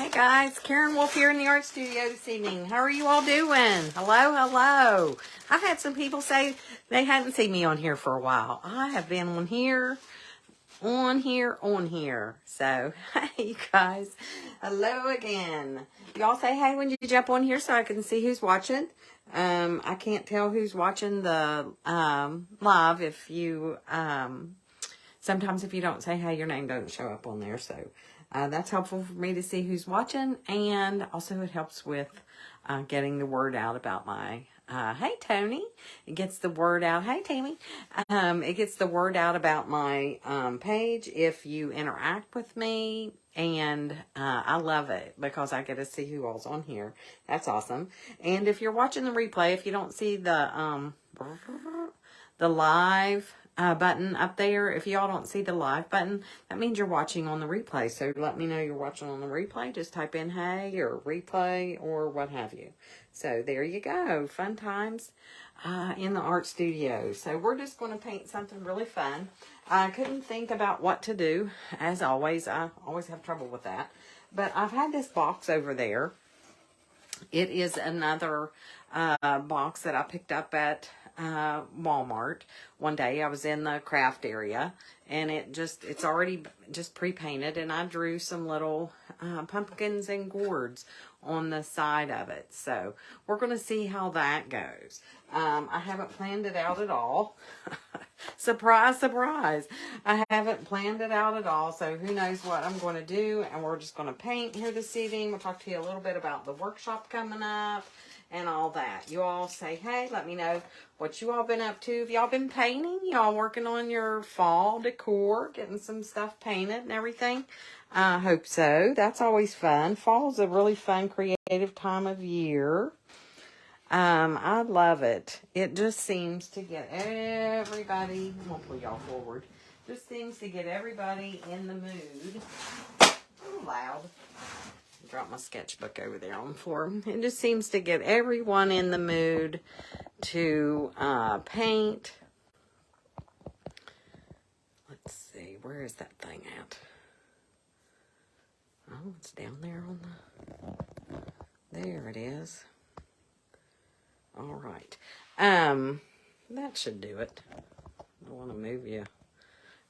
Hey guys, Karen Wolf here in the art studio this evening. How are you all doing? Hello, hello. I've had some people say they hadn't seen me on here for a while. I have been on here. So, hey you guys, hello again. Y'all say hey when you jump on here so I can see who's watching. I can't tell who's watching the live if you sometimes if you don't say hey, your name doesn't show up on there. So that's helpful for me to see who's watching, and also it helps with getting the word out about my hey Tony. It gets the word out. Hey Tammy. It gets the word out about my page if you interact with me, and I love it because I get to see who all's on here. That's awesome. And if you're watching the replay, if you don't see the live button up there, if y'all don't see the live button, that means you're watching on the replay. So let me know you're watching on the replay. Just type in hey or replay or what have you. So there you go. Fun times in the art studio. So we're just going to paint something really fun. I couldn't think about what to do. As always, I always have trouble with that. But I've had this box over there. It is another box that I picked up at Walmart one day. I was in the craft area, and it's already just pre-painted, and I drew some little pumpkins and gourds on the side of it. So we're going to see how that goes. I haven't planned it out at all. Surprise, surprise. I haven't planned it out at all, so who knows what I'm going to do, and we're just going to paint here this evening. We'll talk to you a little bit about the workshop coming up and all that. You all say, hey, let me know what you all been up to. Have y'all been painting? Y'all working on your fall decor, getting some stuff painted and everything? I hope so. That's always fun. Fall's a really fun, creative time of year. I love it. It just seems to get everybody, I'm going to pull y'all forward, just seems to get everybody in the mood. Ooh, loud. Drop my sketchbook over there on the floor. It just seems to get everyone in the mood to paint. Let's see, where is that thing at? Oh, it's down there on the, there it is. All right. That should do it. I want to move you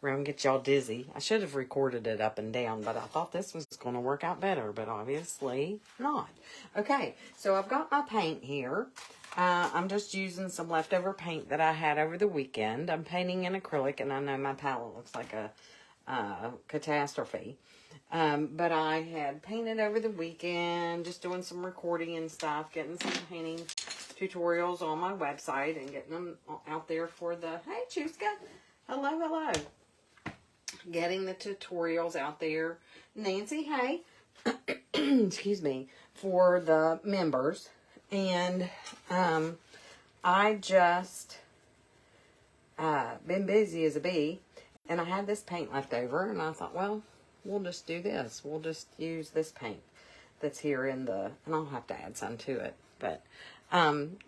around, get y'all dizzy. I should have recorded it up and down, but I thought this was going to work out better, but obviously not. Okay, so I've got my paint here. I'm just using some leftover paint that I had over the weekend. I'm painting in acrylic, and I know my palette looks like a catastrophe. But I had painted over the weekend, just doing some recording and stuff, getting some painting tutorials on my website and getting them out there for the, hey Chuska, hello, hello. Getting the tutorials out there. Nancy, hey, excuse me, for the members. And I just been busy as a bee, and I had this paint left over, and I thought, well, we'll just do this. We'll just use this paint that's here in the, and I'll have to add some to it, but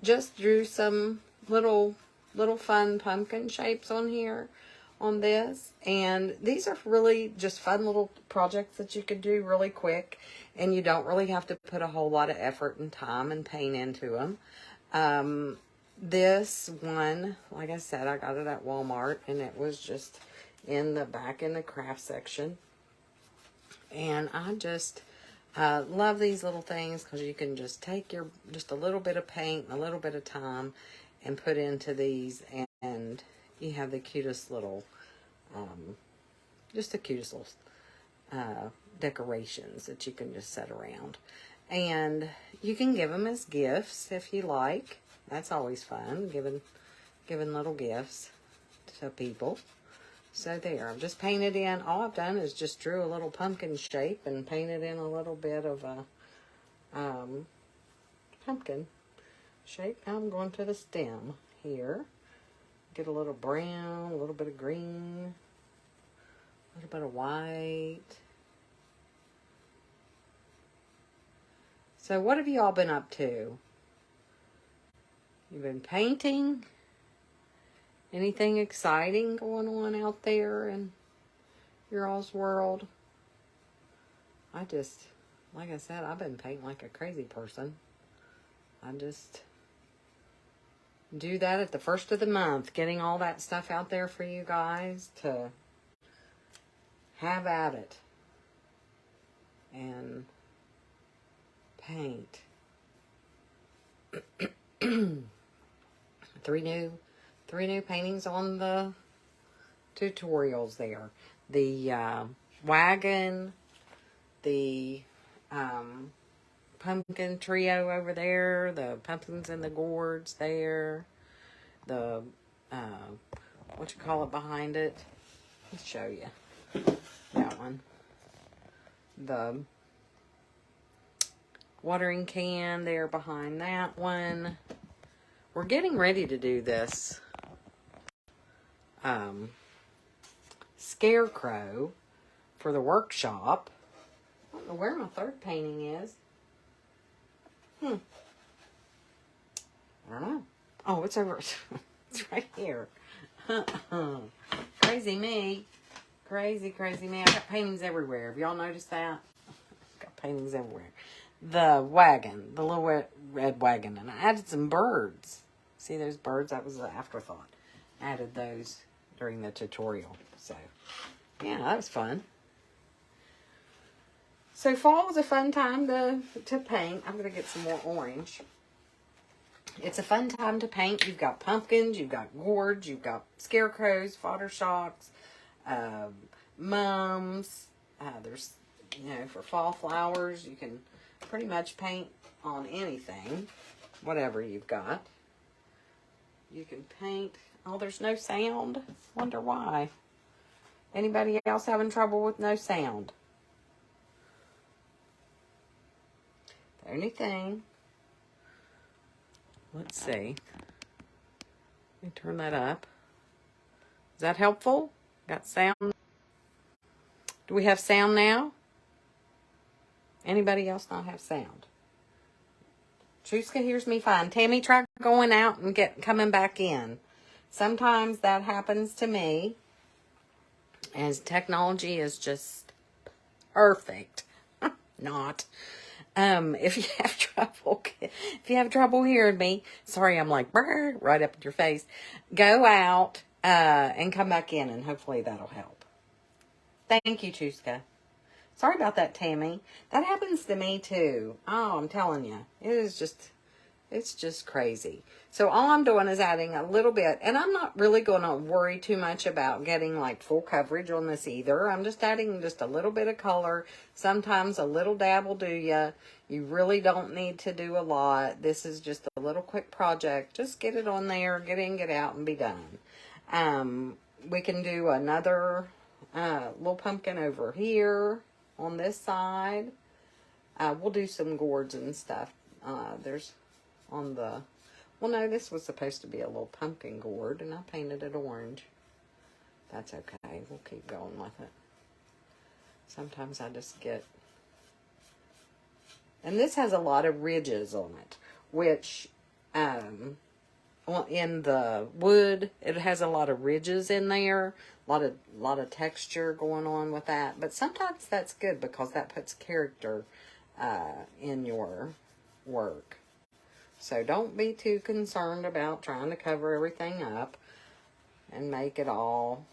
just drew some little fun pumpkin shapes on here on this, and these are really just fun little projects that you could do really quick, and you don't really have to put a whole lot of effort and time and paint into them. This one, like I said, I got it at Walmart, and it was just in the back in the craft section, and I just love these little things because you can just take just a little bit of paint and a little bit of time and put into these, and you have the cutest little, just the cutest little decorations that you can just set around. And you can give them as gifts if you like. That's always fun, giving little gifts to people. So there, I've just painted in, all I've done is just drew a little pumpkin shape and painted in a little bit of a pumpkin shape. Now I'm going to the stem here. Get a little brown, a little bit of green, a little bit of white. So what have you all been up to? You've been painting? Anything exciting going on out there in your all's world? I just like I said, I've been painting like a crazy person. I just do that at the first of the month, getting all that stuff out there for you guys to have at it and paint. three new paintings on the tutorials there. The wagon, the pumpkin trio over there, the pumpkins and the gourds there, the what you call it behind it. Let's show you that one. The watering can there behind that one. We're getting ready to do this scarecrow for the workshop. I don't know where my third painting is. I don't know. Oh, it's over. It's right here. Crazy me. Crazy me. I've got paintings everywhere. Have y'all noticed that? I've got paintings everywhere. The wagon. The little red wagon. And I added some birds. See those birds? That was an afterthought. Added those during the tutorial. So, yeah, that was fun. So fall is a fun time to paint. I'm going to get some more orange. It's a fun time to paint. You've got pumpkins, you've got gourds, you've got scarecrows, fodder shocks, mums. There's, for fall flowers, you can pretty much paint on anything, whatever you've got. You can paint. Oh, there's no sound. Wonder why. Anybody else having trouble with no sound? The only thing, let's see. Let me turn that up. Is that helpful? Got sound? Do we have sound now? Anybody else not have sound? Chuska hears me fine. Tammy, try going out and coming back in. Sometimes that happens to me, as technology is just perfect. Not. If you have trouble hearing me, sorry, I'm like right up at your face. Go out and come back in, and hopefully that'll help. Thank you, Chuska. Sorry about that, Tammy. That happens to me too. Oh, I'm telling you, it's just crazy. So all I'm doing is adding a little bit, and I'm not really going to worry too much about getting like full coverage on this either. I'm just adding just a little bit of color. Sometimes a little dab will do ya. You really don't need to do a lot. This is just a little quick project. Just get it on there, get in, get out, and be done. We can do another little pumpkin over here on this side. We'll do some gourds and stuff. There's on the, well, no, this was supposed to be a little pumpkin gourd, and I painted it orange. That's okay. We'll keep going with it. Sometimes I just get, and this has a lot of ridges on it, which, in the wood, it has a lot of ridges in there, a lot of texture going on with that. But sometimes that's good because that puts character in your work. So don't be too concerned about trying to cover everything up and make it all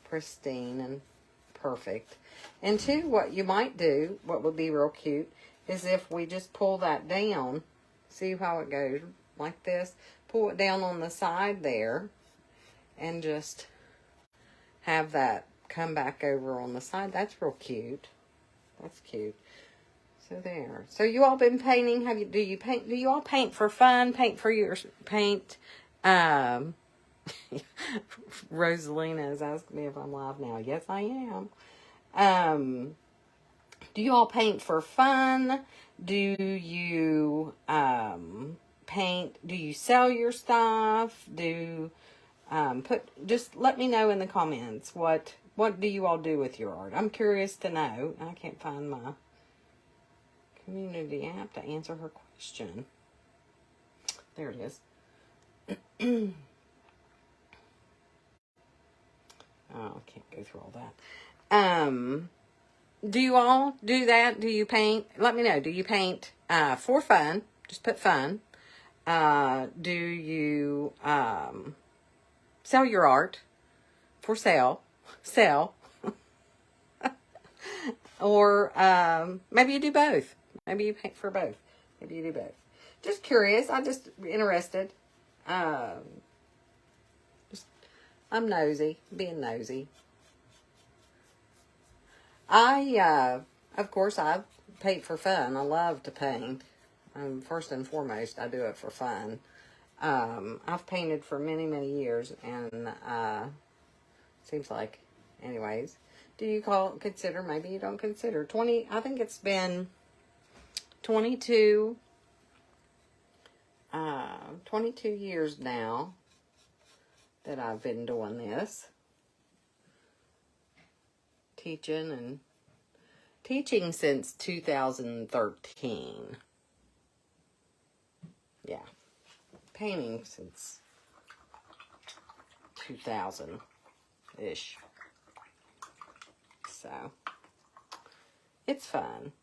pristine and perfect. And two, what you might do, what would be real cute, is if we just pull that down, see how it goes like this, pull it down on the side there, and just have that come back over on the side. That's real cute. That's cute. So there. So you all been painting? Do you all paint for fun? Paint for your paint? Rosalina has asked me if I'm live now. Yes, I am. Do you all paint for fun? Do you paint? Do you sell your stuff? Just let me know in the comments what do you all do with your art? I'm curious to know. I can't find my community app to answer her question. There it is. Oh, I can't go through all that. Do you all do that? Do you paint? Let me know. Do you paint for fun? Just put fun. Do you sell your art for sale? Sell. Or maybe you do both. Maybe you paint for both. Maybe you do both. Just curious. I'm just interested. Just, I'm nosy. Being nosy. Of course, I paint for fun. I love to paint. First and foremost, I do it for fun. I've painted for many, many years, and seems like, anyways. Do you consider? Maybe you don't consider 20. I think it's been 22 years now that I've been doing this, teaching since 2013. Yeah, painting since 2000-ish. So it's fun.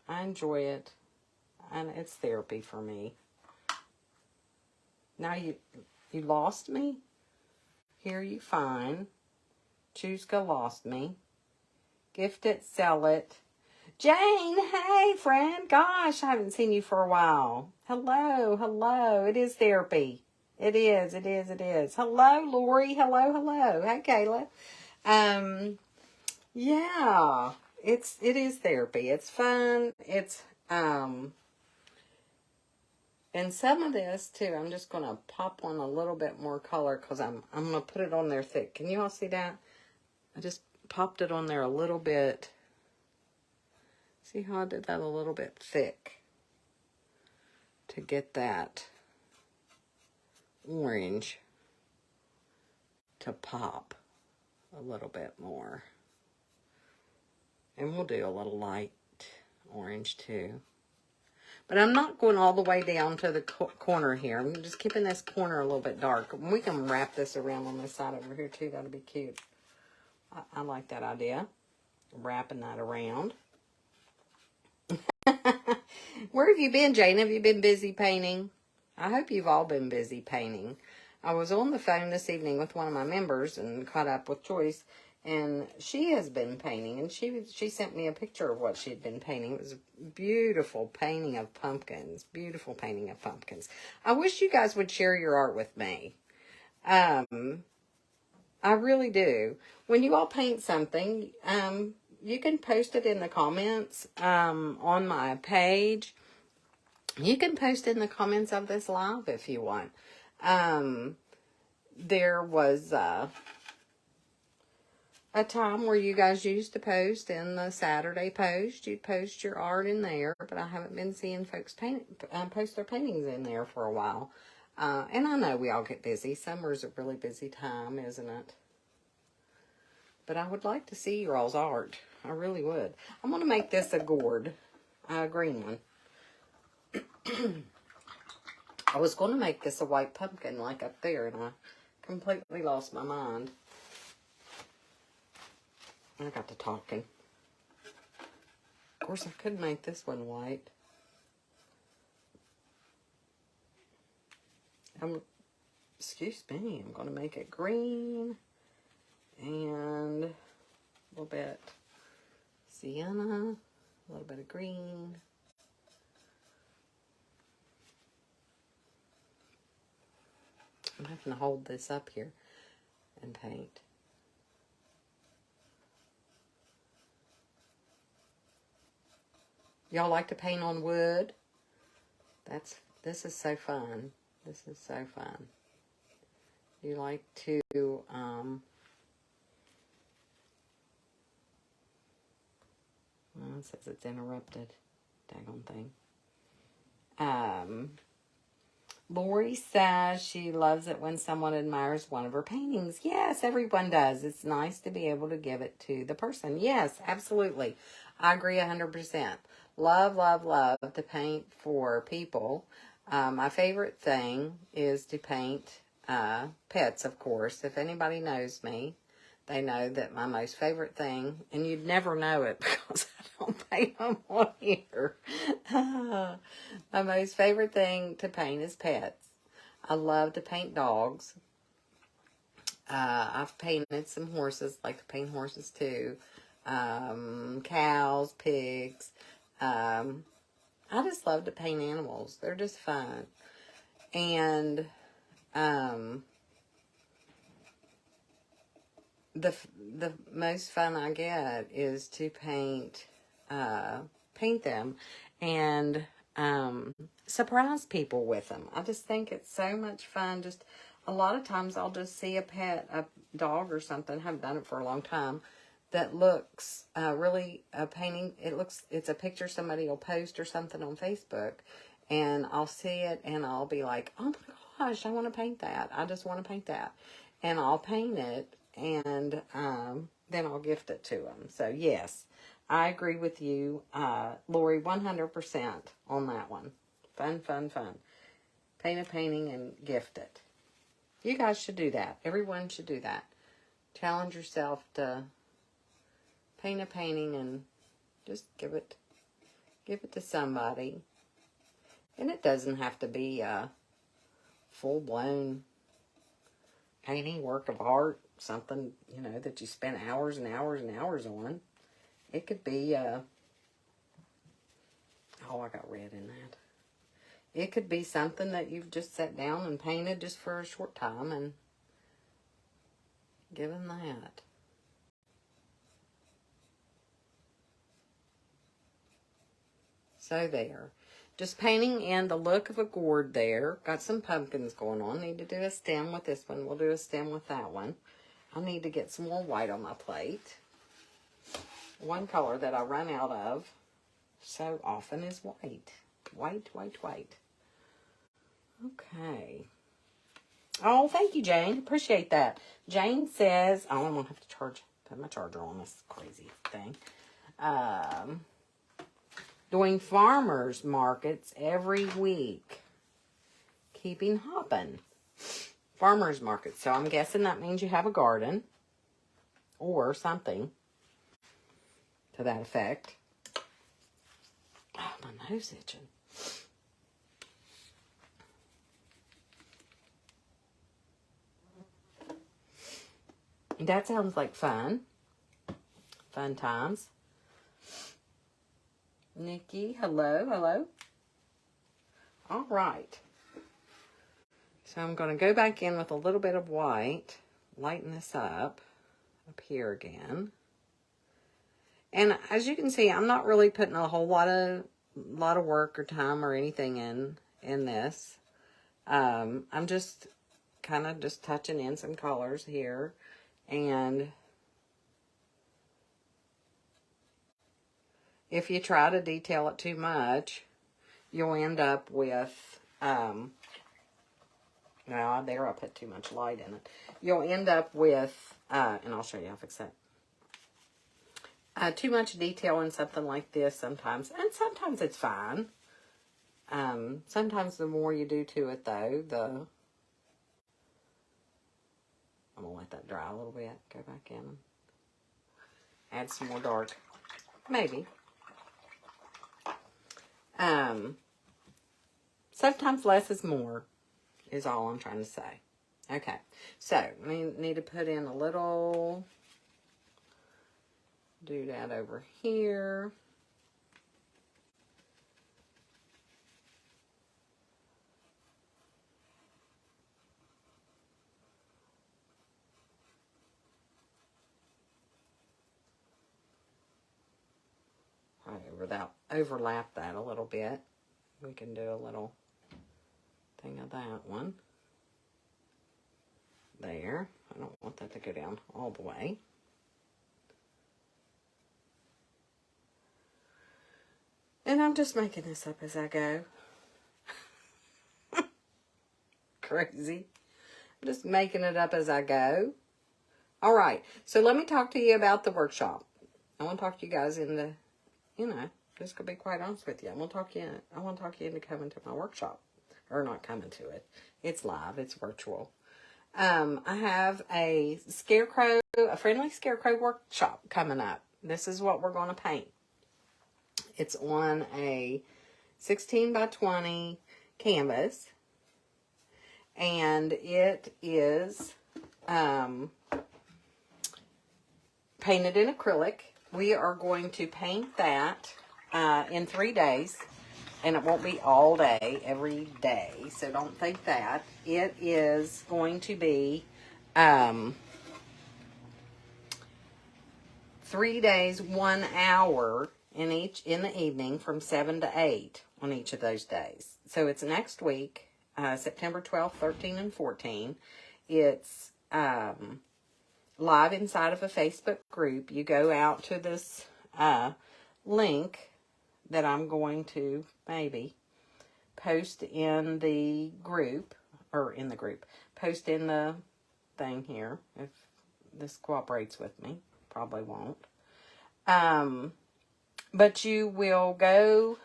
I enjoy it, and it's therapy for me. Now you lost me? Here you find. Choose go lost me. Gift it, sell it. Jane, hey friend. Gosh, I haven't seen you for a while. Hello, hello. It is therapy. It is. Hello, Lori. Hello. Hey, Kayla. Yeah. It is therapy. It's fun. It's and some of this too, I'm just gonna pop on a little bit more color because I'm gonna put it on there thick. Can you all see that? I just popped it on there a little bit. See how I did that a little bit thick to get that orange to pop a little bit more. And we'll do a little light orange too. But I'm not going all the way down to the corner here. I'm just keeping this corner a little bit dark. We can wrap this around on this side over here too. That'll be cute. I like that idea. Wrapping that around. Where have you been, Jane? Have you been busy painting? I hope you've all been busy painting. I was on the phone this evening with one of my members and caught up with Joyce, and she has been painting, and she sent me a picture of what she'd been painting. It was a beautiful painting of pumpkins. Beautiful painting of pumpkins. I wish you guys would share your art with me. I really do. When you all paint something, you can post it in the comments on my page. You can post in the comments of this live if you want. There was a time where you guys used to post in the Saturday post. You'd post your art in there, but I haven't been seeing folks post their paintings in there for a while. And I know we all get busy. Summer's a really busy time, isn't it? But I would like to see your all's art. I really would. I'm going to make this a gourd, a green one. I was going to make this a white pumpkin like up there, and I completely lost my mind. I got to talking. Of course, I could make this one white. Excuse me, I'm going to make it green and a little bit sienna, a little bit of green. I'm having to hold this up here and paint. Y'all like to paint on wood? This is so fun. This is so fun. You like to well, it says it's interrupted. Daggone thing. Lori says she loves it when someone admires one of her paintings. Yes, everyone does. It's nice to be able to give it to the person. Yes, absolutely. I agree 100%. Love, love, love to paint for people. My favorite thing is to paint pets, of course. If anybody knows me, they know that my most favorite thing, and you'd never know it because I don't paint them on here. My most favorite thing to paint is pets. I love to paint dogs. I've painted some horses, like to paint horses too. Cows, pigs. I just love to paint animals. They're just fun. And the most fun I get is to paint them and surprise people with them. I just think it's so much fun. Just a lot of times I'll just see a pet, a dog or something, haven't done it for a long time, that looks really a painting. It's a picture somebody will post or something on Facebook, and I'll see it and I'll be like, oh my gosh, I want to paint that. I just want to paint that. And I'll paint it, and then I'll gift it to them. So yes, I agree with you, Lori, 100% on that one. Fun, fun, fun. Paint a painting and gift it. You guys should do that. Everyone should do that. Challenge yourself to paint a painting and just give it to somebody. And it doesn't have to be a full-blown painting, work of art, something, you know, that you spend hours and hours and hours on. It could be, oh, I got red in that. It could be something that you've just sat down and painted just for a short time and given that. So there. Just painting in the look of a gourd there. Got some pumpkins going on. Need to do a stem with this one. We'll do a stem with that one. I need to get some more white on my plate. One color that I run out of so often is white. White, white, white. Okay. Oh, thank you, Jane. Appreciate that. Jane says, oh, I'm going to have to put my charger on this crazy thing. Doing farmers markets every week. Keeping hopping. Farmers markets. So I'm guessing that means you have a garden. Or something to that effect. Oh, my nose itching. That sounds like fun. Fun times. Nikki, hello, hello. All right. So I'm going to go back in with a little bit of white. Lighten this up here again. And as you can see, I'm not really putting a whole lot of work or time or anything in this. I'm just kind of just touching in some colors here. And if you try to detail it too much, you'll end up with, now there I put too much light in it. You'll end up with, and I'll show you how to fix that. Too much detail in something like this sometimes, and sometimes it's fine. Sometimes the more you do to it though, I'm going to let that dry a little bit. Go back in. Add some more dark. Maybe. Sometimes less is more, is all I'm trying to say. Okay. So, we need to put in a little doodad over here. Overlap that a little bit. We can do a little thing of that one. There. I don't want that to go down all the way. And I'm just making this up as I go. Crazy. I'm just making it up as I go. All right. So let me talk to you about the workshop. I want to talk to you guys into, just to be quite honest with you. I want to talk you into coming to my workshop. Or not coming to it. It's live. It's virtual. I have a scarecrow a friendly scarecrow workshop coming up. This is what we're going to paint. It's on a 16 by 20 canvas, and it is painted in acrylic. We are going to paint that in 3 days, and it won't be all day, every day, so don't think that. It is going to be 3 days, 1 hour in the evening from 7 to 8 on each of those days. So it's next week, September 12th, 13, and 14. It's live inside of a Facebook group. You go out to this link that I'm going to maybe post in the group, post in the thing here, if this cooperates with me. Probably won't. But you will go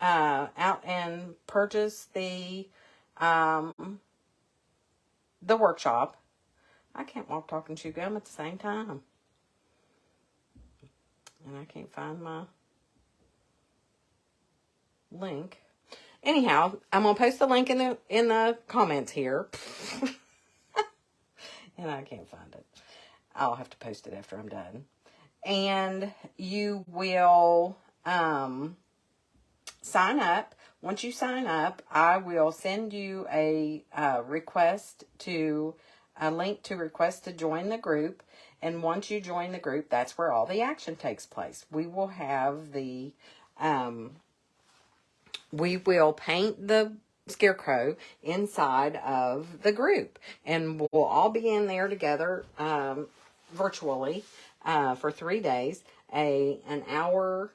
out and purchase the workshop. I can't walk, talk, and chew gum at the same time. And I can't find my link. Anyhow, I'm going to post the link in the comments here. And I can't find it. I'll have to post it after I'm done. And you will sign up. Once you sign up, I will send you a link to request to join the group. And once you join the group, that's where all the action takes place. We will have we will paint the scarecrow inside of the group, and we'll all be in there together virtually for 3 days, an hour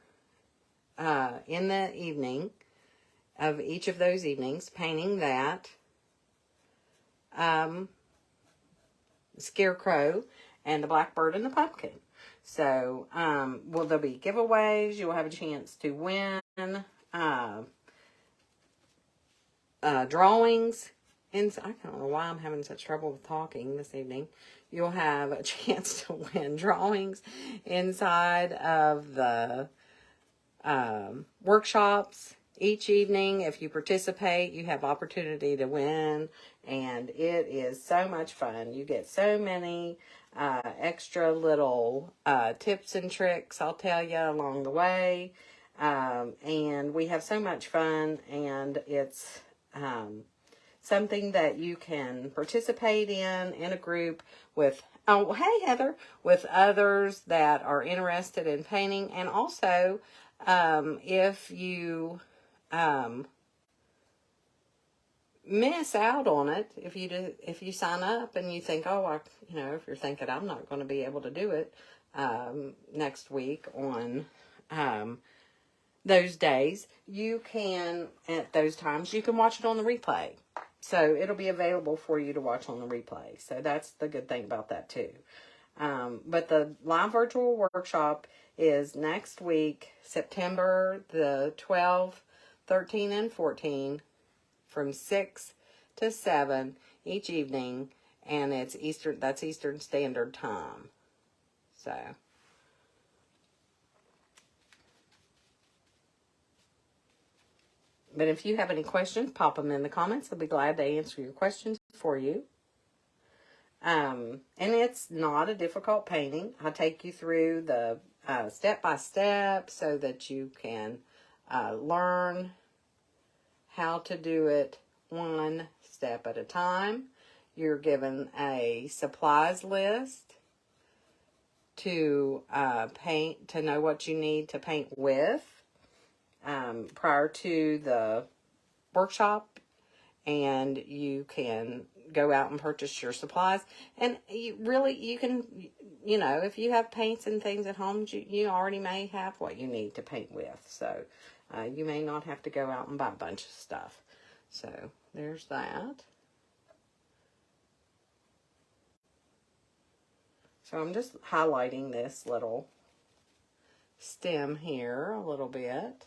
in the evening of each of those evenings, painting that scarecrow and the blackbird and the pumpkin. So there'll be giveaways. You'll have a chance to win drawings. And I don't know why I'm having such trouble with talking this evening. You'll have a chance to win drawings inside of the workshops each evening. If you participate, you have opportunity to win, and it is so much fun. You get so many extra little tips and tricks, I'll tell you, along the way. And we have so much fun, and it's something that you can participate in a group with, oh, hey, Heather, with others that are interested in painting. And also, if you miss out on it, if you sign up and you think, oh, if you're thinking I'm not going to be able to do it next week on those days, you can, at those times, you can watch it on the replay. So it'll be available for you to watch on the replay. So that's the good thing about that too. But the live virtual workshop is next week, September the 12th, 13, and 14, from 6 to 7 each evening, and it's that's Eastern Standard Time. So but if you have any questions, pop them in the comments. I'll be glad to answer your questions for you. And it's not a difficult painting. I'll take you through the step-by-step so that you can learn how to do it one step at a time. You're given a supplies list to paint, to know what you need to paint with prior to the workshop, and you can go out and purchase your supplies. And you can, if you have paints and things at home, you already may have what you need to paint with. So you may not have to go out and buy a bunch of stuff. So there's that. So I'm just highlighting this little stem here a little bit.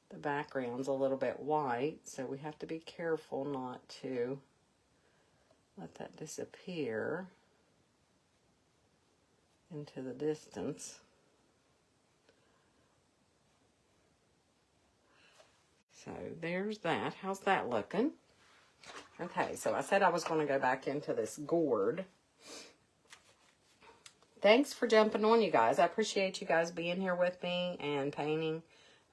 The background's a little bit white, so we have to be careful not to let that disappear. into the distance. So there's that. How's that looking? Okay, so I said I was going to go back into this gourd. Thanks for jumping on, you guys. I appreciate you guys being here with me and painting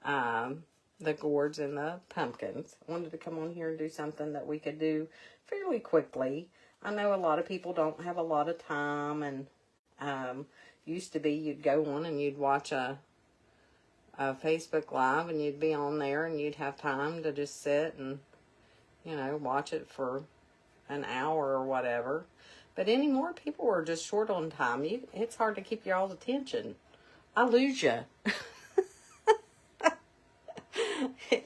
the gourds and the pumpkins. I wanted to come on here and do something that we could do fairly quickly. I know a lot of people don't have a lot of time, and used to be you'd go on and you'd watch a Facebook Live, and you'd be on there and you'd have time to just sit and, you know, watch it for an hour or whatever. But anymore, people are just short on time. It's hard to keep y'all's attention. I lose you.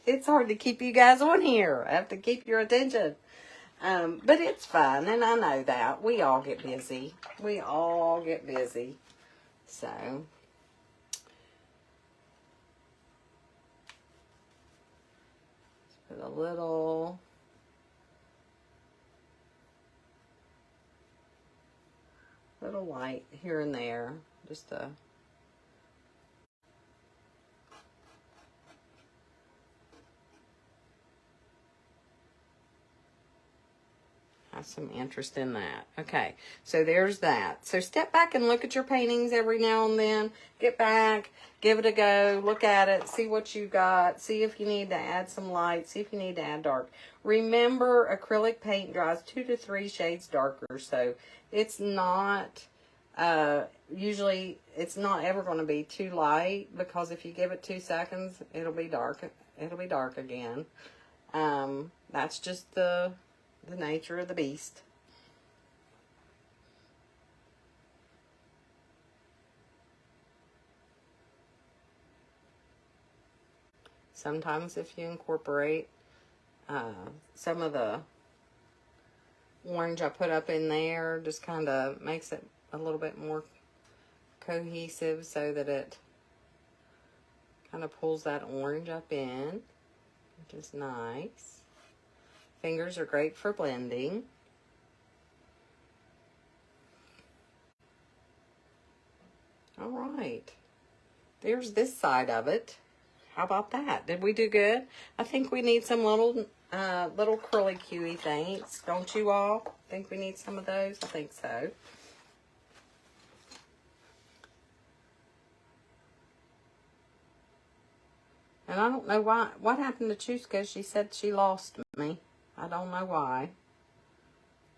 It's hard to keep you guys on here. I have to keep your attention. But it's fun, and I know that. We all get busy. We all get busy. So, let's put a little light here and there, just to have some interest in that. Okay, so there's that. So step back and look at your paintings every now and then. Get back, give it a go, look at it, see what you got, see if you need to add some light, see if you need to add dark. Remember, acrylic paint dries 2 to 3 shades darker, so it's not, usually it's not ever going to be too light, because if you give it 2 seconds, it'll be dark again. That's just the nature of the beast. Sometimes if you incorporate some of the orange I put up in there, just kind of makes it a little bit more cohesive, so that it kind of pulls that orange up in, which is nice. Fingers are great for blending. All right. There's this side of it. How about that? Did we do good? I think we need some little curly cuey things. Don't you all think we need some of those? I think so. And I don't know why. What happened to Chuska? She said she lost me. I don't know why.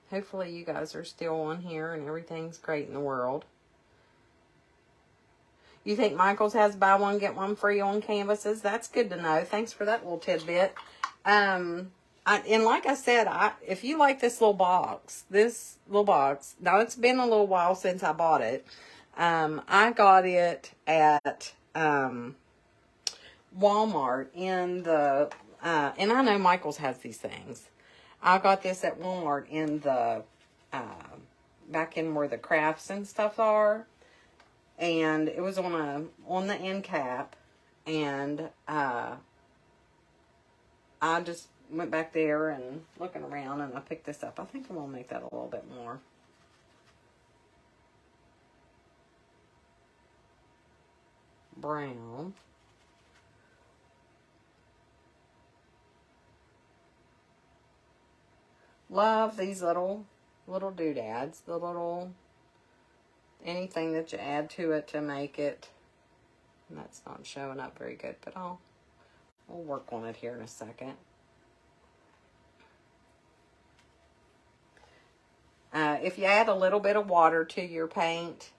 Hopefully you guys are still on here and everything's great in the world. You think Michael's has buy one, get one free on canvases? That's good to know. Thanks for that little tidbit. And like I said, if you like this little box, now it's been a little while since I bought it. I got it at Walmart in the, and I know Michael's has these things. I got this at Walmart in the, back in where the crafts and stuff are. And it was on the end cap, and I just went back there and looking around, and I picked this up. I think I'm gonna make that a little bit more brown. Love these little doodads, the little anything that you add to it to make it. And that's not showing up very good, but we'll work on it here in a second. If you add a little bit of water to your paint,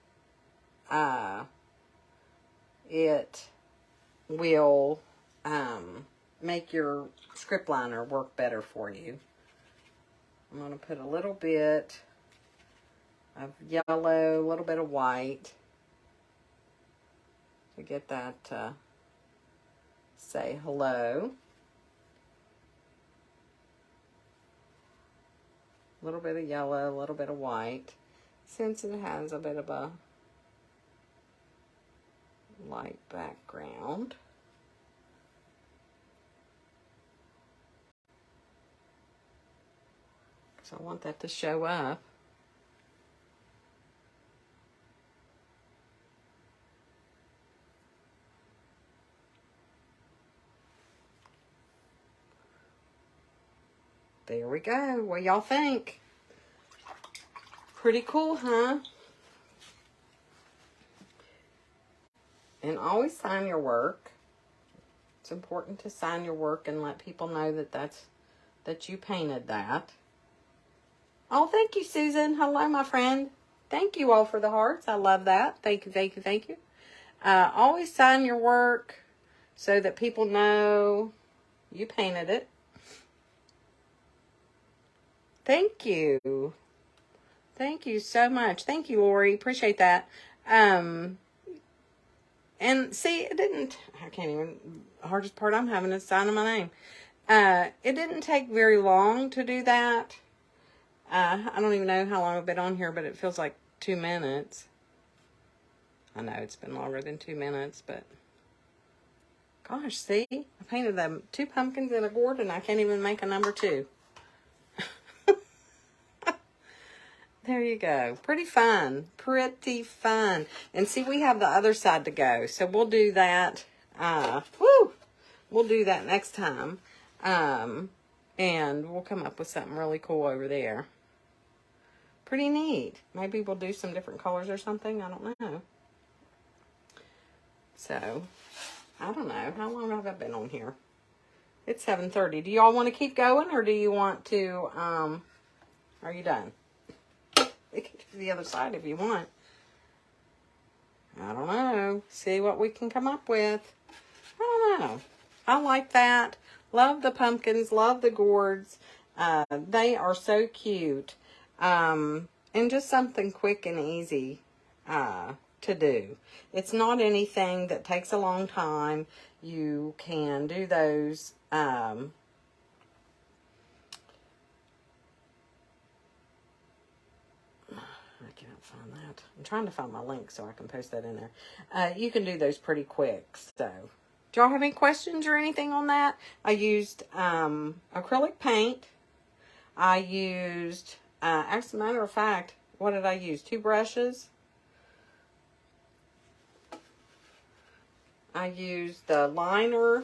it will make your script liner work better for you. I'm going to put a little bit of yellow, a little bit of white to get that to say hello. A little bit of yellow, a little bit of white, since it has a bit of a light background. So I want that to show up. There we go. What y'all think? Pretty cool, huh? And always sign your work. It's important to sign your work and let people know that you painted that. Oh, thank you, Susan. Hello, my friend. Thank you all for the hearts. I love that. Thank you, thank you, thank you. Always sign your work so that people know you painted it. Thank you. Thank you so much. Thank you, Lori. Appreciate that. And see, it didn't, I can't even, the hardest part I'm having is signing my name. It didn't take very long to do that. I don't even know how long I've been on here, but it feels like 2 minutes. I know it's been longer than 2 minutes, but gosh, see? I painted them 2 pumpkins in a gourd, and I can't even make a number 2. There you go. Pretty fun. Pretty fun. And see, we have the other side to go, so we'll do that. We'll do that next time. And we'll come up with something really cool over there. Pretty neat. Maybe we'll do some different colors or something. I don't know. So, I don't know. How long have I been on here? It's 7:30. Do y'all want to keep going, or do you want to, are you done? We can do the other side if you want. I don't know. See what we can come up with. I don't know. I like that. Love the pumpkins. Love the gourds. They are so cute. And just something quick and easy to do. It's not anything that takes a long time. You can do those. I can't find that. I'm trying to find my link so I can post that in there. You can do those pretty quick. So, do y'all have any questions or anything on that? I used acrylic paint. I used, as a matter of fact, what did I use? 2 brushes. I used the liner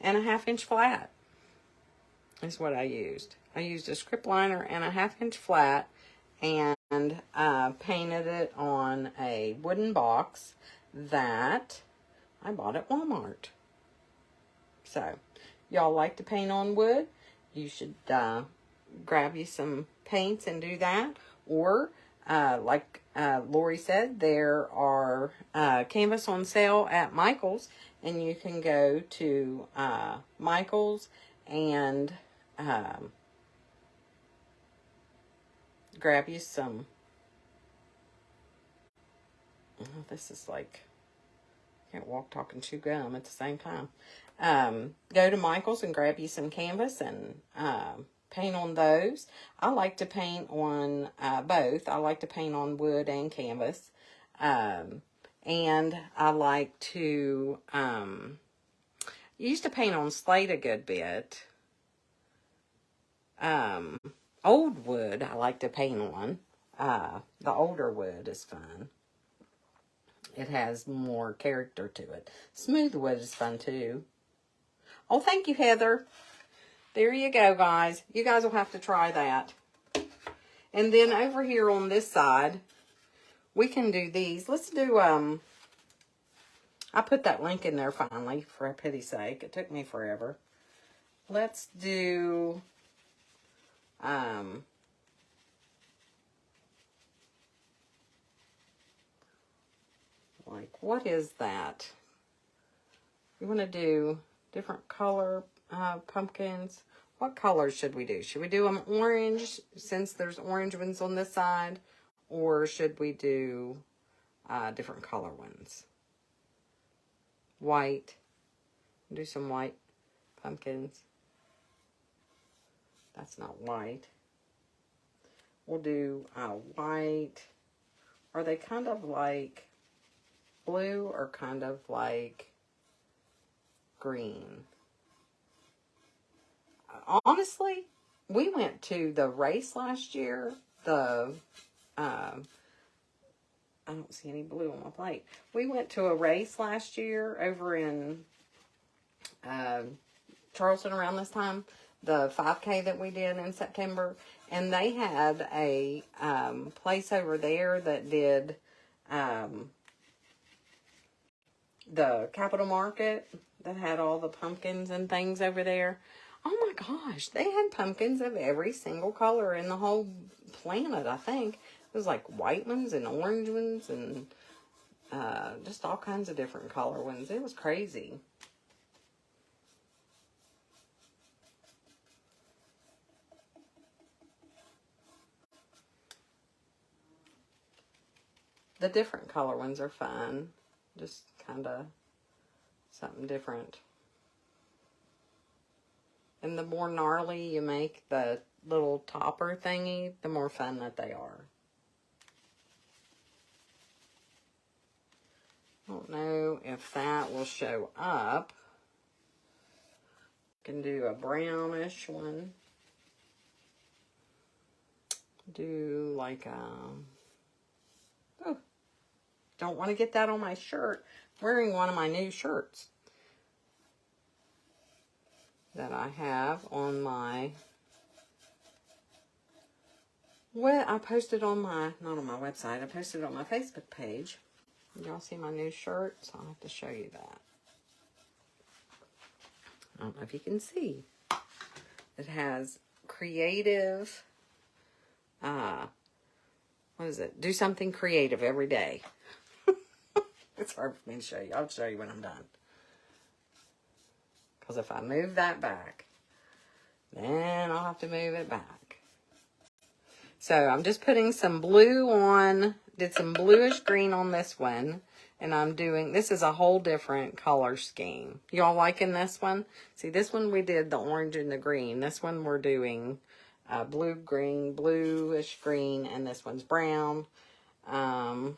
and a 1/2 inch flat is what I used. I used a script liner and a 1/2 inch flat and painted it on a wooden box that I bought at Walmart. So, y'all like to paint on wood? You should grab you some paints and do that. Or, like Lori said, there are canvas on sale at Michael's. And you can go to Michael's and grab you some. Oh, this is like, can't walk, talk, and chew gum at the same time. Go to Michael's and grab you some canvas and paint on those. I like to paint on both. I like to paint on wood and canvas. And I like to, used to paint on slate a good bit. Old wood I like to paint on. The older wood is fun. It has more character to it. Smooth wood is fun too. Oh, thank you, Heather. There you go, guys. You guys will have to try that. And then over here on this side, we can do these. Let's do, I put that link in there finally, for pity's sake. It took me forever. Let's do, like, what is that? You want to do different color pumpkins. What colors should we do? Should we do them orange, since there's orange ones on this side? Or should we do different color ones? White. Do some white pumpkins. That's not white. We'll do white. Are they kind of like blue or kind of like green? Honestly, we went to the race last year. I don't see any blue on my plate. We went to a race last year over in Charleston around this time. the 5K that we did in September, and they had a place over there that did the Capitol Market that had all the pumpkins and things over there. Oh my gosh, they had pumpkins of every single color in the whole planet, I think. It was like white ones and orange ones and just all kinds of different color ones. It was crazy. The different color ones are fun. Just kind of something different. And the more gnarly you make the little topper thingy, the more fun that they are. I don't know if that will show up. Can do a brownish one. Do like oh, don't want to get that on my shirt. I'm wearing one of my new shirts that I have on my, well, I posted on my, not on my website, I posted on my Facebook page. Y'all see my new shirt? So I'll have to show you that. I don't know if you can see. It has creative, what is it? Do something creative every day. It's hard for me to show you. I'll show you when I'm done. Because if I move that back, then I'll have to move it back. So I'm just putting some blue on, did some bluish green on this one. And I'm doing, this is a whole different color scheme. Y'all liking this one? See, this one we did the orange and the green. This one we're doing blue, green, bluish green, and this one's brown. Trying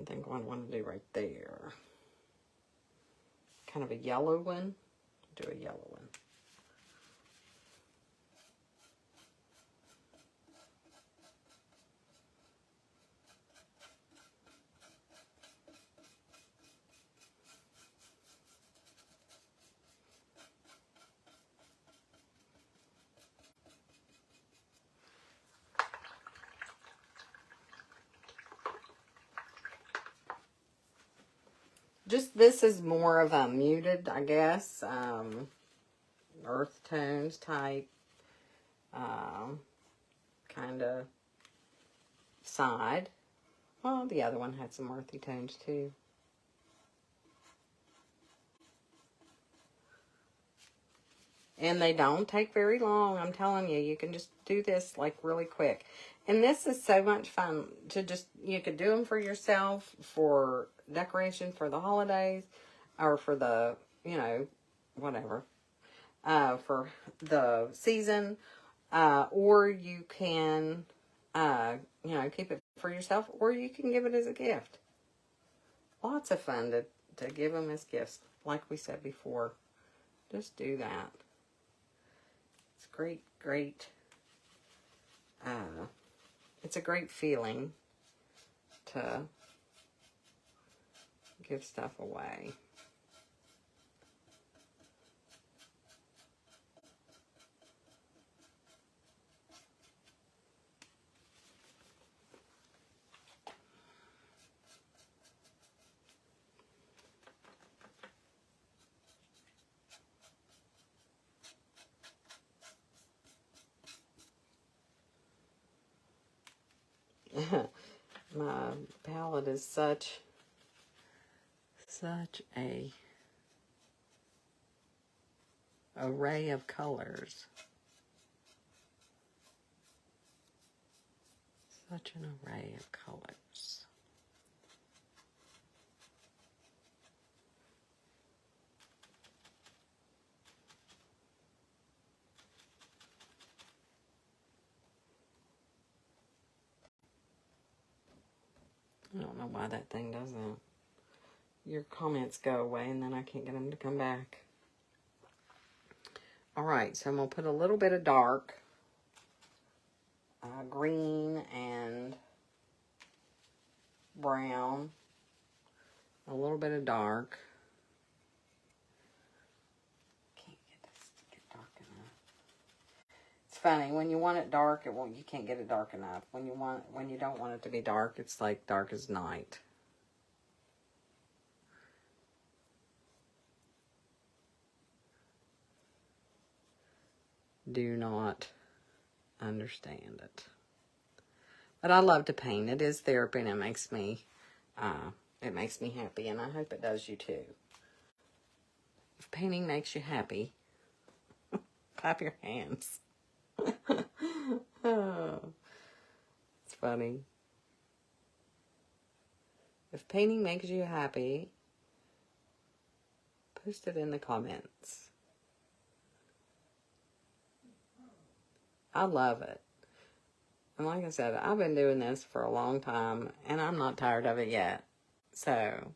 to think what I want to do right there. Kind of a yellow one. Do a yellow one. Just, this is more of a muted, I guess, earth tones type, kind of side. Well, the other one had some earthy tones too. And they don't take very long. I'm telling you, you can just do this like really quick. And this is so much fun to just, you could do them for yourself, for decoration for the holidays, or for the, you know, whatever, for the season, or you can, you know, keep it for yourself, or you can give it as a gift. Lots of fun to give them as gifts, like we said before. Just do that. It's great, great. It's a great feeling to give stuff away. My palette is such a array of colors. Such an array of colors. I don't know why that thing does that. Your comments go away and then I can't get them to come back. Alright, so I'm going to put a little bit of dark green and brown. A little bit of dark. funny. When you want it dark, you can't get it dark enough. When you don't want it to be dark, it's like dark as night. Do not understand it. But I love to paint. It is therapy, and it makes me happy, and I hope it does you too. If painting makes you happy, clap your hands. Oh, it's funny. If painting makes you happy, post it in the comments. I love it. And like I said, I've been doing this for a long time, and I'm not tired of it yet. So,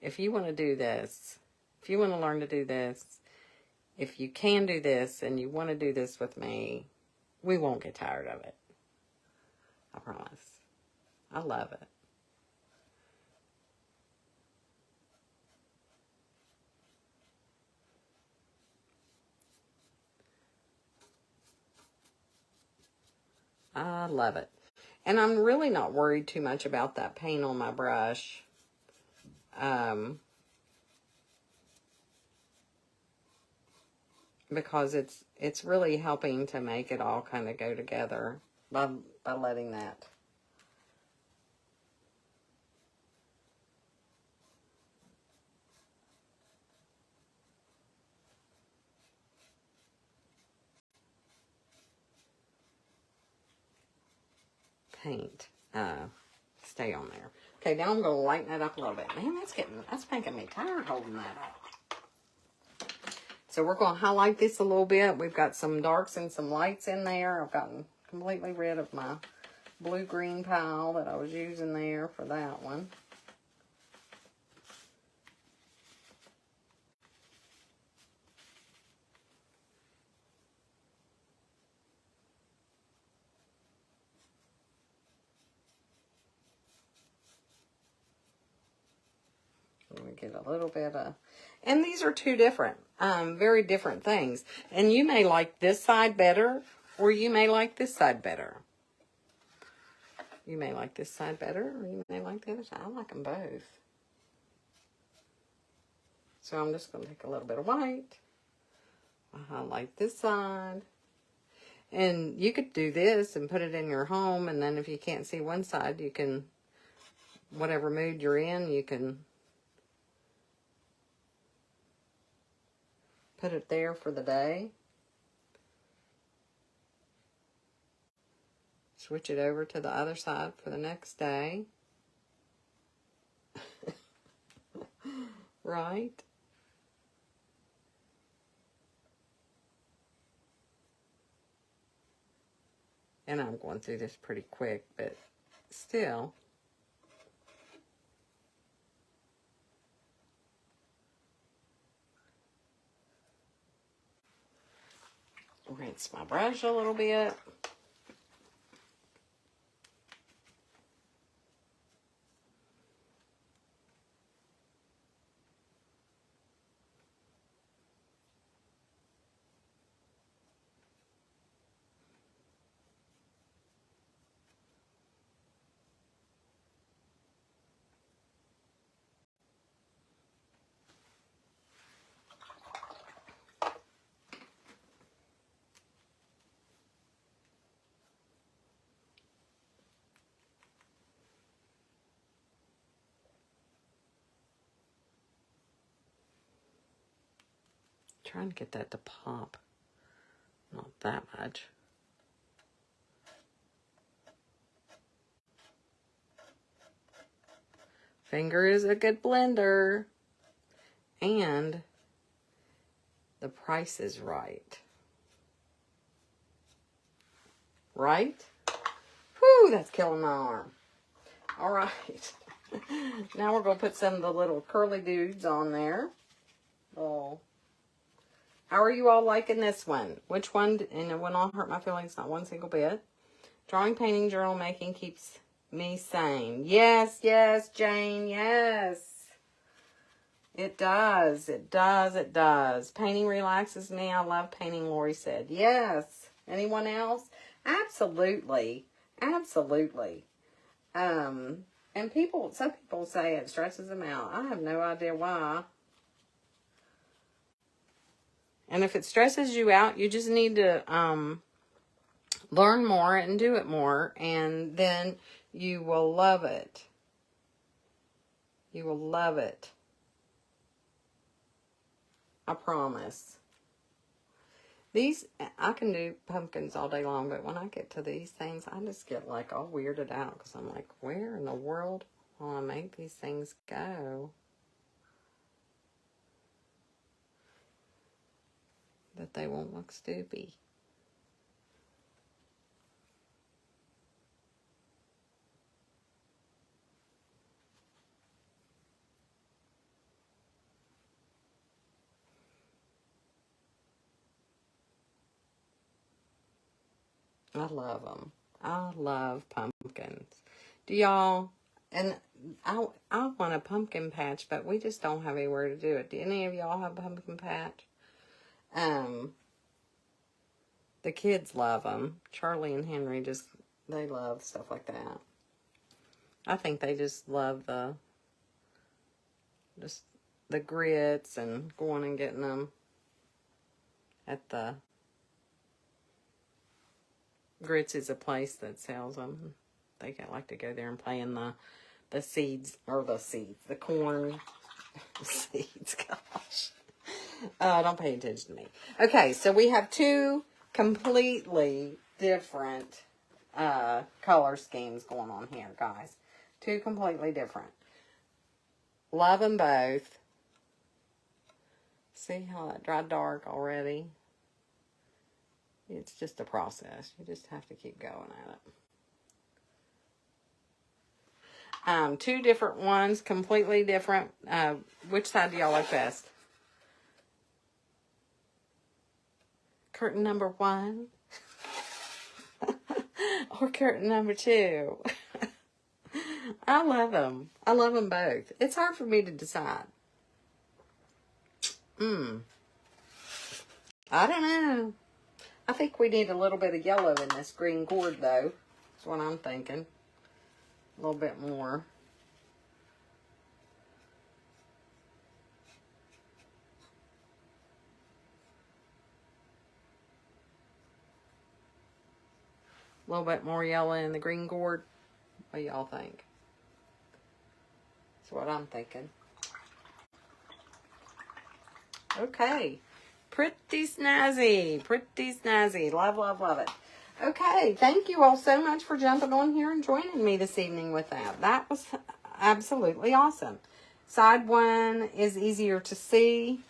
if you want to do this, if you want to learn to do this, if you can do this, and you want to do this with me, we won't get tired of it. I promise. I love it. I love it. And I'm really not worried too much about that paint on my brush. Because it's really helping to make it all kind of go together by letting that. Paint stay on there. Okay, now I'm going to lighten it up a little bit. Man, that's making me tired holding that up. So we're going to highlight this a little bit. We've got some darks and some lights in there. I've gotten completely rid of my blue-green pile that I was using there for that one. We get a little bit of, and these are two different, very different things. And you may like this side better, or you may like this side better. You may like this side better, or you may like the other side. I like them both. So I'm just going to take a little bit of white. I highlight this side. And you could do this and put it in your home, and then if you can't see one side, you can, whatever mood you're in, you can put it there for the day. Switch it over to the other side for the next day. Right? And I'm going through this pretty quick, but still. Rinse my brush a little bit. Trying to get that to pop. Not that much. Finger is a good blender. And the price is right. Right? Whew, that's killing my arm. All right. Now we're going to put some of the little curly dudes on there. Oh. How are you all liking this one? Which one? And it will not hurt my feelings, not one single bit. Drawing, painting, journal making keeps me sane. Yes, yes, Jane, yes. It does. It does. It does. Painting relaxes me. I love painting, Lori said. Yes. Anyone else? Absolutely. Absolutely. And some people say it stresses them out. I have no idea why. And if it stresses you out, you just need to learn more and do it more, and then you will love it. You will love it. I promise. These, I can do pumpkins all day long, but when I get to these things, I just get like all weirded out because I'm like, where in the world will I make these things go that they won't look stupid? I love them. I love pumpkins. Do y'all? And I want a pumpkin patch, but we just don't have anywhere to do it. Do any of y'all have a pumpkin patch? The kids love them. Charlie and Henry they love stuff like that. I think they just love the grits and going and getting them at the Grits is a place that sells them. They like to go there and play in the seeds, or the corn seeds. Gosh. Don't pay attention to me. Okay, so we have two completely different color schemes going on here, guys. Two completely different. Love them both. See how that dried dark already? It's just a process. You just have to keep going at it. Two different ones, completely different. Which side do y'all like best? Curtain number 1? Or curtain number 2? I love them. I love them both. It's hard for me to decide. I don't know. I think we need a little bit of yellow in this green gourd, though. That's what I'm thinking. A little bit more. A little bit more yellow in the green gourd. What do y'all think? That's what I'm thinking. Okay. Pretty snazzy. Pretty snazzy. Love, love, love it. Okay. Thank you all so much for jumping on here and joining me this evening with that. That was absolutely awesome. Side 1 is easier to see.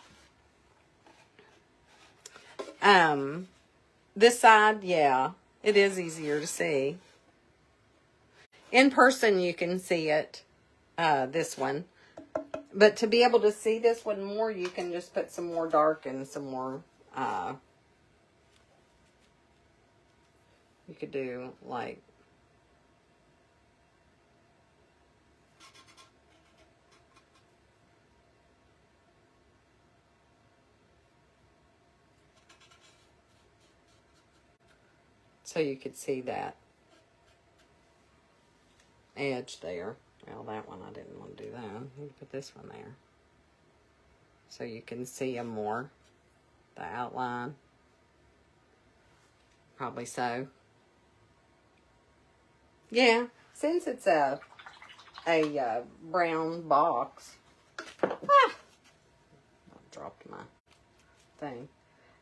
This side, yeah, it is easier to see. In person, you can see it, this one. But to be able to see this one more, you can just put some more dark and some more, you could do like, so you could see that edge there. Well, that one, I didn't want to do that. You put this one there. So you can see them more. The outline. Probably so. Yeah, since it's a brown box. I dropped my thing.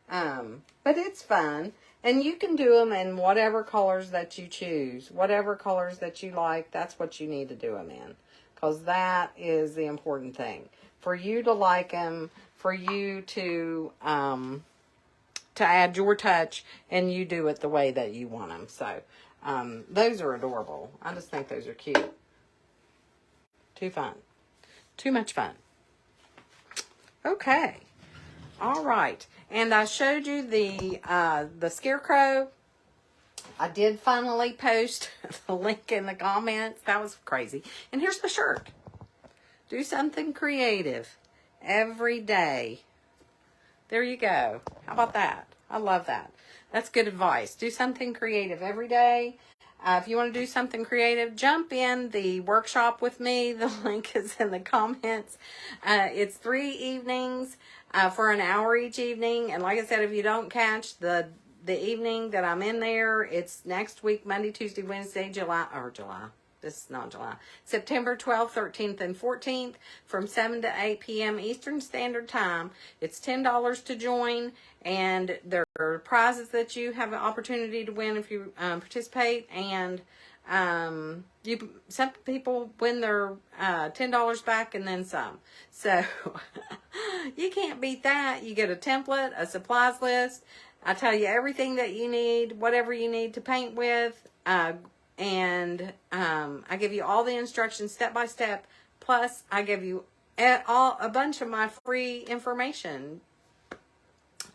But it's fun. And you can do them in whatever colors that you choose. Whatever colors that you like, that's what you need to do them in. Because that is the important thing. For you to like them, for you to add your touch, and you do it the way that you want them. So, those are adorable. I just think those are cute. Too fun. Too much fun. Okay. All right. And I showed you the scarecrow. I did finally post the link in the comments. That was crazy. And here's the shirt. Do something creative every day. There you go. How about that? I love that. That's good advice. Do something creative every day. If you want to do something creative, jump in the workshop with me. The link is in the comments. It's 3 evenings for an hour each evening. And like I said, if you don't catch the evening that I'm in there, it's next week, Monday, Tuesday, Wednesday, this is not July, September 12th, 13th, and 14th from 7 to 8 p.m. Eastern Standard Time. It's $10 to join, and there are prizes that you have an opportunity to win if you participate, and some people win their $10 back and then some. So you can't beat that. You get a template, a supplies list. I tell you everything that you need, whatever you need to paint with, and I give you all the instructions step by step. Plus, I give you a bunch of my free information.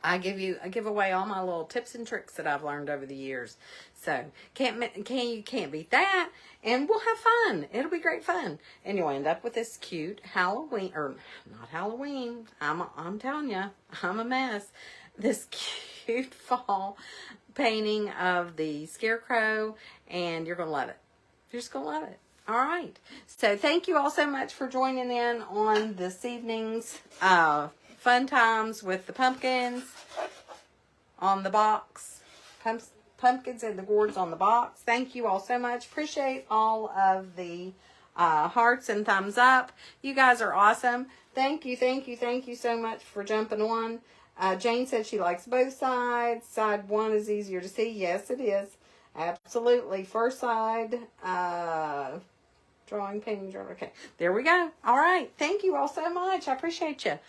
I give away all my little tips and tricks that I've learned over the years. So you can't beat that, and we'll have fun. It'll be great fun, and you'll end up with this cute Halloween, or not Halloween. I'm telling you, I'm a mess. This cute fall painting of the scarecrow, and you're gonna love it. You're just gonna love it. All right. So thank you all so much for joining in on this evening's fun times with the pumpkins on the box. Pumpkins and the gourds on the box. Thank you all so much. Appreciate all of the hearts and thumbs up. You guys are awesome. Thank you so much for jumping on. Jane said she likes both sides. Side one is easier to see. Yes, it is. Absolutely. First side, drawing, painting, drawing. Okay, there we go. All right. Thank you all so much. I appreciate you.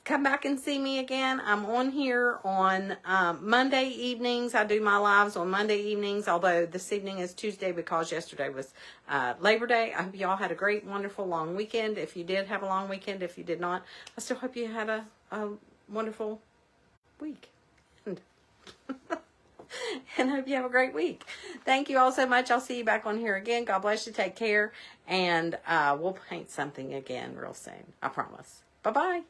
Come back and see me again. I'm on here on Monday evenings. I do my lives on Monday evenings, although this evening is Tuesday because yesterday was Labor Day. I hope y'all had a great, wonderful, long weekend. If you did have a long weekend, if you did not, I still hope you had a wonderful week. And I hope you have a great week. Thank you all so much. I'll see you back on here again. God bless you. Take care. And we'll paint something again real soon. I promise. Bye-bye.